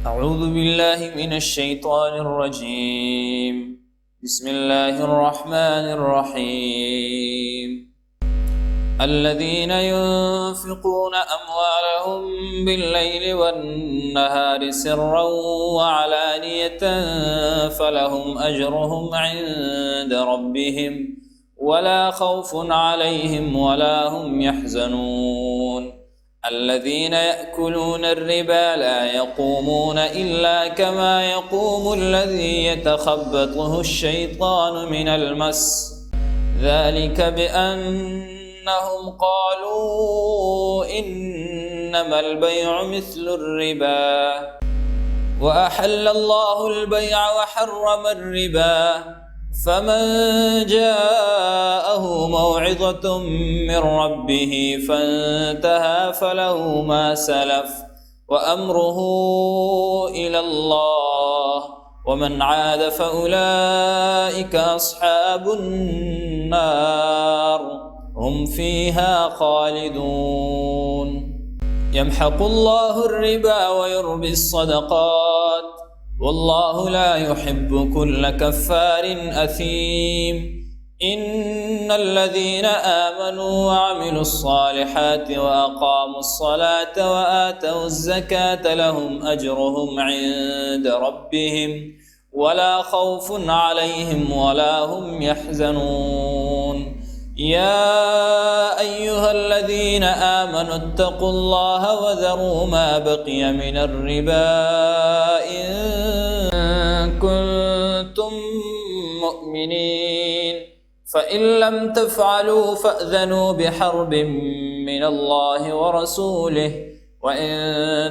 أعوذ بالله من الشيطان الرجيم. بسم الله الرحمن الرحيم. الذين ينفقون أموالهم بالليل والنهار سرا وعلانية فلهم أجرهم عند ربهم ولا خوف عليهم ولا هم يحزنون. الذين يأكلون الربا لا يقومون إلا كما يقوم الذي يتخبطه الشيطان من المس، ذلك بأنهم قالوا إنما البيع مثل الربا وأحل الله البيع وحرم الربا، فمن جاءه موعظة من ربه فانتهى فله ما سلف وأمره إلى الله، ومن عاد فأولئك أصحاب النار هم فيها خالدون. يمحق الله الربا ويربي الصدقات والله لا يحب كل كفار أثيم. إن الذين آمنوا وعملوا الصالحات وأقاموا الصلاة وآتوا الزكاة لهم أجرهم عند ربهم ولا خوف عليهم ولا هم يحزنون. يا أيها الذين آمنوا اتقوا الله وذروا ما بقي من الربا إن كنتم مؤمنين، فإن لم تفعلوا فأذنوا بحرب من الله ورسوله، وإن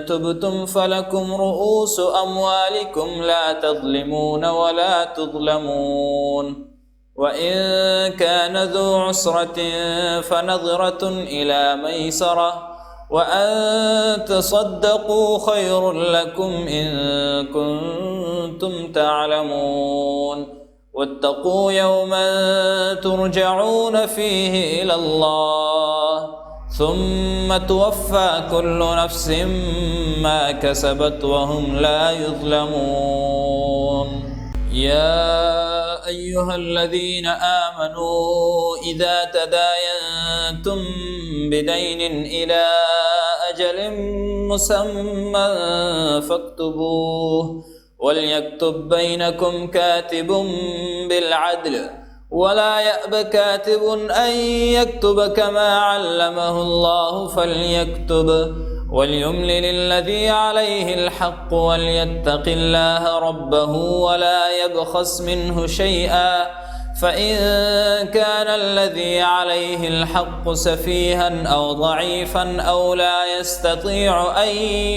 تبتم فلكم رؤوس أموالكم لا تظلمون ولا تظلمون. وإن كان ذو عسرة فنظرة إلى ميسرة وأن تصدقوا خير لكم إن كنتم تعلمون. واتقوا يوما ترجعون فيه إلى الله ثم توفى كل نفس ما كسبت وهم لا يظلمون. يا أيها الذين آمنوا إذا تداينتم بدين إلى أجل مسمى فاكتبوه، وليكتب بينكم كاتب بالعدل ولا يأب كاتب أن يكتب كما علمه الله فليكتب، وليملل الذي عليه الحق وليتق الله ربه ولا يبخس منه شيئا، فإن كان الذي عليه الحق سفيها أو ضعيفا أو لا يستطيع أن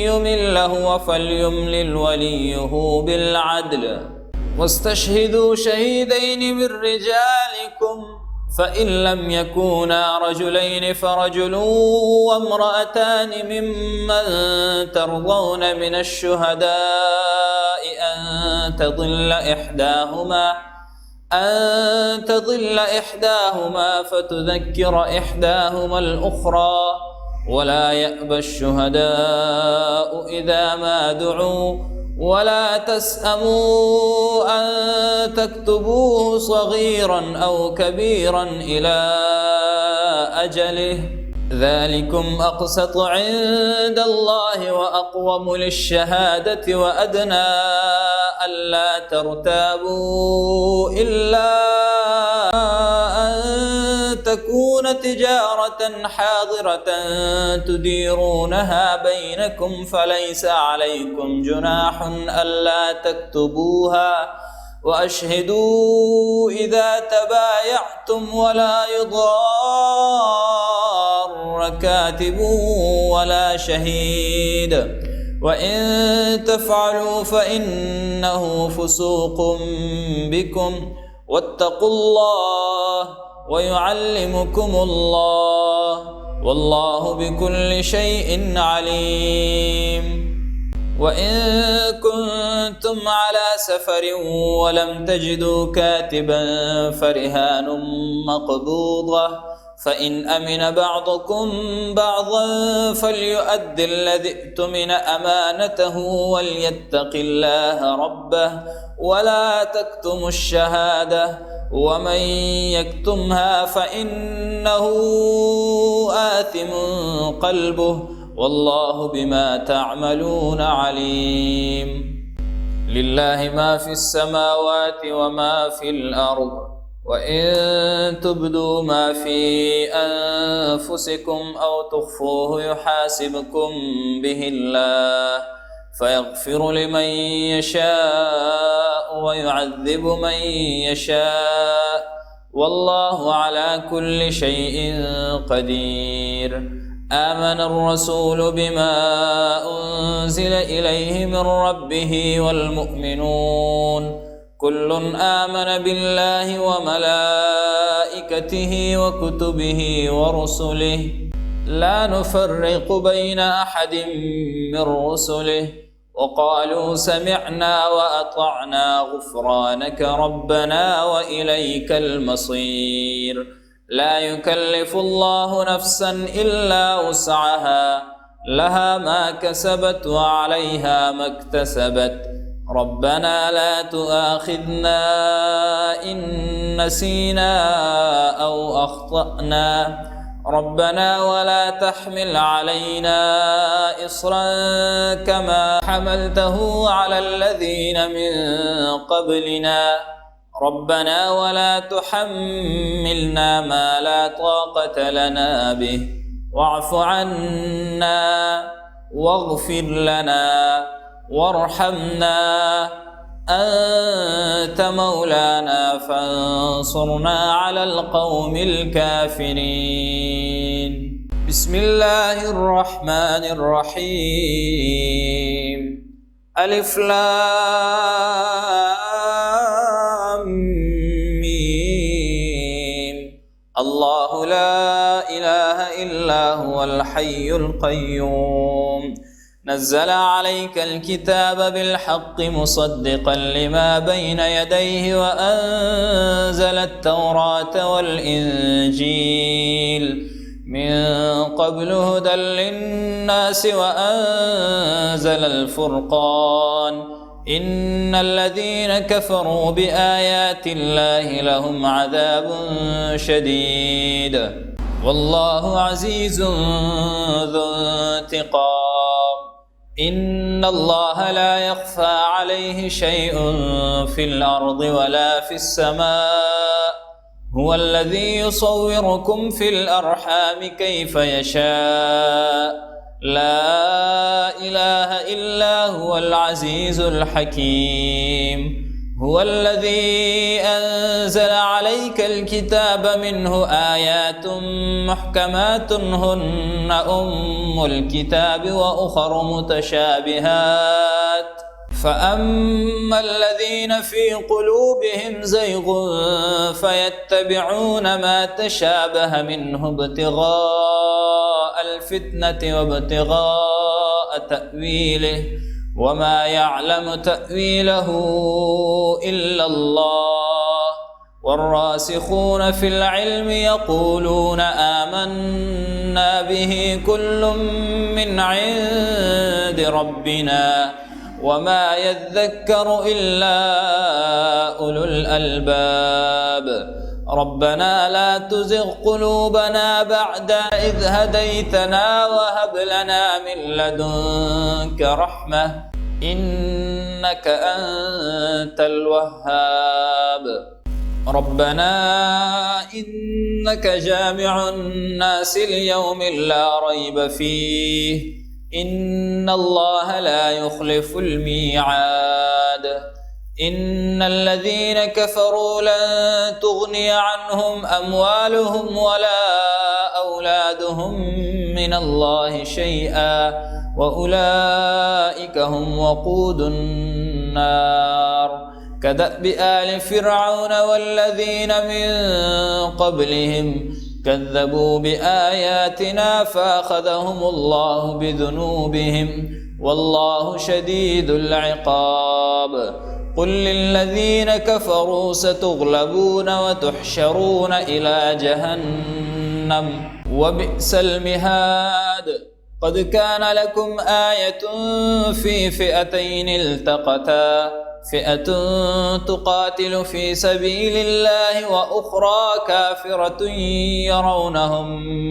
يمل هو فليملل وليه بالعدل، واستشهدوا شهيدين من رجالكم، فإن لم يكونا رجلين فرجل وامرأتان ممن ترضون من الشهداء أن تضل إحداهما فتذكر إحداهما الأخرى، ولا يأبى الشهداء إذا ما دعوا، ولا تسأموا أن تكتبوه صغيرا أو كبيرا إلى أجله، ذلكم أقسط عند الله وأقوم للشهادة وأدنى ألا ترتابوا إلا أن تكون تجارة حاضرة تديرونها بينكم فليس عليكم جناح ألا تكتبوها، وأشهدوا إذا تبايعتم ولا يضار كاتب ولا شهيد، وإن تفعلوا فإنه فسوق بكم، واتقوا الله ويعلمكم الله والله بكل شيء عليم. وإن كنتم على سفر ولم تجدوا كاتبا فرهان مقبوضة، فإن أمن بعضكم بعضا فليؤد الذي ائتمن أمانته وليتق الله ربه ولا تكتموا الشهادة ومن يكتمها فإنه آثم قلبه والله بما تعملون عليم. لله ما في السماوات وما في الأرض وإن تبدوا ما في أنفسكم أو تخفوه يحاسبكم به الله فيغفر لمن يشاء ويعذب من يشاء والله على كل شيء قدير. آمن الرسول بما أنزل إليه من ربه والمؤمنون كل آمن بالله وملائكته وكتبه ورسله لا نفرق بين أحد من رسله وقالوا سمعنا وأطعنا غفرانك ربنا وإليك المصير. لا يكلف الله نفسا إلا وسعها لها ما كسبت وعليها ما اكتسبت ربنا لا تؤاخذنا إن نسينا أو أخطأنا ربنا ولا تحمل علينا إصرا كما حملته على الذين من قبلنا ربنا ولا تحملنا ما لا طاقة لنا به واعف عنا واغفر لنا وارحمنا أنت مولانا فانصرنا على القوم الكافرين. بسم الله الرحمن الرحيم. ألف لام ميم. الله لا إله إلا هو الحي القيوم نزل عليك الكتاب بالحق مصدقا لما بين يديه وأنزل التوراة والإنجيل من قبل هدى للناس وأنزل الفرقان إن الذين كفروا بآيات الله لهم عذاب شديد والله عزيز ذو انتقام. إن الله لا يخفى عليه شيء في الأرض ولا في السماء هو الذي يصوركم في الأرحام كيف يشاء لا إله إلا هو العزيز الحكيم. هو الذي أنزل عليك الكتاب منه آيات محكمات هن أم الكتاب وأخر متشابهات فأما الذين في قلوبهم زيغ فيتبعون ما تشابه منه ابتغاء الفتنة وابتغاء تأويله وما يعلم تأويله إلا الله والراسخون في العلم يقولون آمنا به كل من عند ربنا وما يذكر إلا أولو الألباب. ربنا لا تزغ قلوبنا بعد إذ هديتنا وهب لنا من لدنك رحمة إنك أنت الوهاب. ربنا إنك جامع الناس ليوم لا ريب فيه إن الله لا يخلف الميعاد. إن الذين كفروا لن تغني عنهم أموالهم ولا أولادهم من الله شيئا وأولئك هم وقود النار. كدأب آل فرعون والذين من قبلهم كذبوا بآياتنا فأخذهم الله بذنوبهم والله شديد العقاب. قل للذين كفروا ستغلبون وتحشرون إلى جهنم جهنم وبئس المهاد. قد كان لكم آية في فئتين التقتا، فئة تقاتل في سبيل الله وأخرى كافرة يرونهم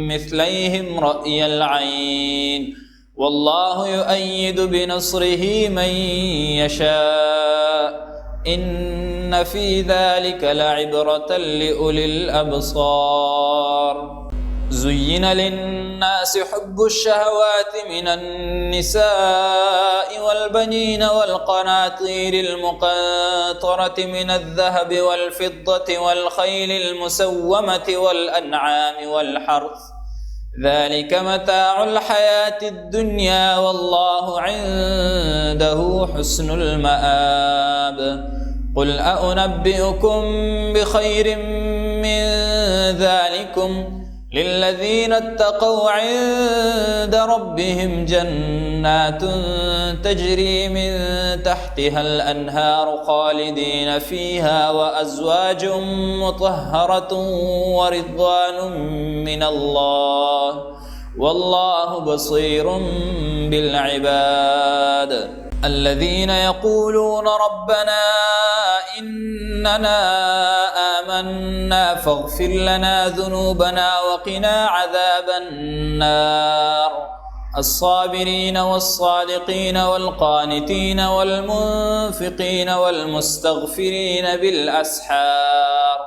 مثليهم رأي العين، والله يؤيد بنصره من يشاء، إن في ذلك لعبرة لأولي الأبصار. زين للناس حب الشهوات من النساء والبنين والقناطير المقنطرة من الذهب والفضة والخيل المسومة والأنعام والحرث، ذلك متاع الحياة الدنيا، والله عنده حسن المآب. قل أنبئكم بخير من ذلكم للذين اتقوا عند ربهم جنات تجري من تحتها الأنهار خالدين فيها وأزواج مطهرة ورضوان من الله، والله بصير بالعباد. الذين يقولون ربنا إننا آمنا فاغفر لنا ذنوبنا وقنا عذاب النار. الصابرين والصادقين والقانتين والمنفقين والمستغفرين بالأسحار.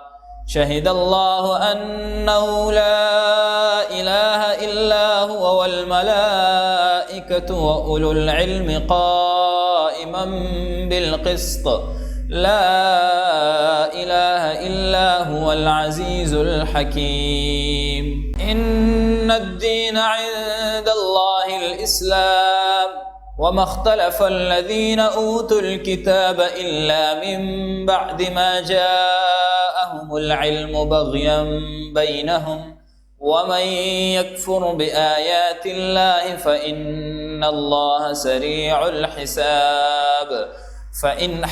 شهد الله أنه لا إله إلا هو والملائكة وأولو العلم قائما بالقسط، لا إله إلا هو العزيز الحكيم. إن الدين عند الله الإسلام، وما اختلف الذين أوتوا الكتاب إلا من بعد ما جاءهم العلم بغيا بينهم، ومن يكفر بآيات الله فإن الله سريع الحساب. فإن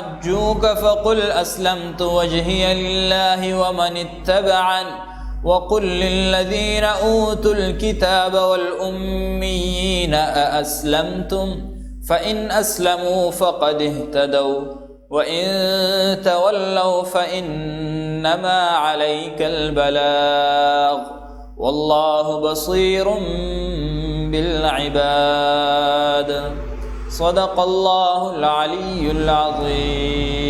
حاجوك فقل أسلمت وجهي لله ومن اتبعني، وقل للذين أوتوا الكتاب والأميين أأسلمتم؟ فإن أسلموا فقد اهتدوا، وإن تولوا فإنما عليك البلاغ، والله بصير بالعباد. صدق الله العلي العظيم.